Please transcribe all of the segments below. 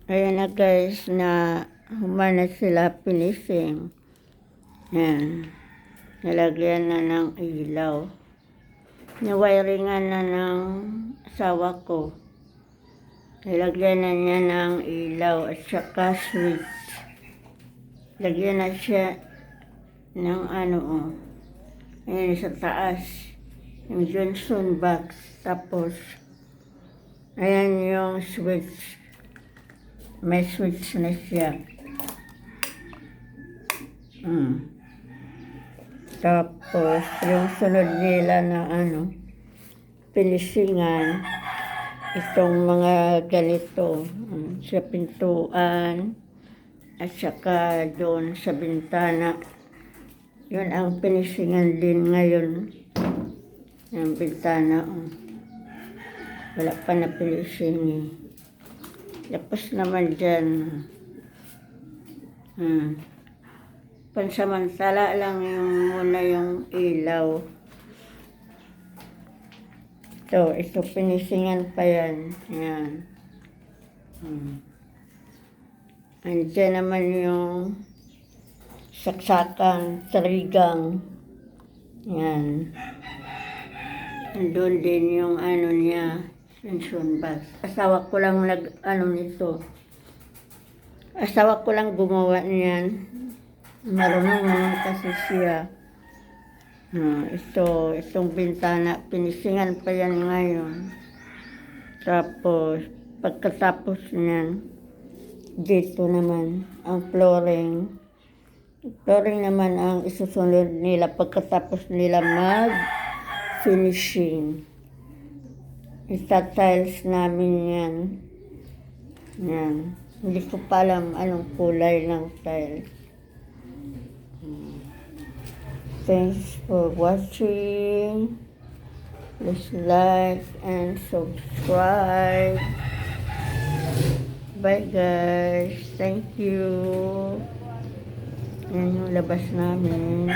Ayan na guys, na humana sila finishing. Yan. Nalagyan na ng ilaw. Nawiringan na ng asawa ko. Nilagyan na niya ng ilaw at saka switch. Lagyan na siya ng ayan sa taas. Yung Johnson box. Tapos, ayan yung switch. May switch na siya. Tapos, yung sunod nila na pinisingan, itong mga ganito, sa pintuan, at saka doon sa bintana. Yun ang pinisingan din ngayon. Yung bintana, wala pa na pinising eh. Tapos naman dyan, pansamantala lang yung muna yung ilaw. Ito pinisingan pa yan. Yan. Andiyan naman yung saksakan, sarigang. Yan. Andun din yung niya, Johnson box. Asawa ko lang nito. Asawa ko lang gumawa niyan. Marunong naman kasi siya. Itong bintana, pinisingan pa yan ngayon. Tapos, pagkatapos niyan, dito naman, ang flooring. Flooring naman ang isusunod nila pagkatapos nila mag-finishing. Ita-tiles namin yan. Yan. Hindi ko pa alam anong kulay ng tiles. Thanks for watching. Please like and subscribe. Bye guys. Thank you. Yan yung labas namin.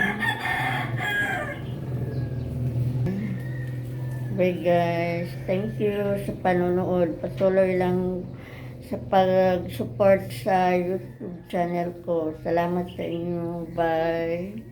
Bye guys. Thank you sa panonood. Patuloy lang sa pag-support sa YouTube channel ko. Salamat sa inyo. Bye.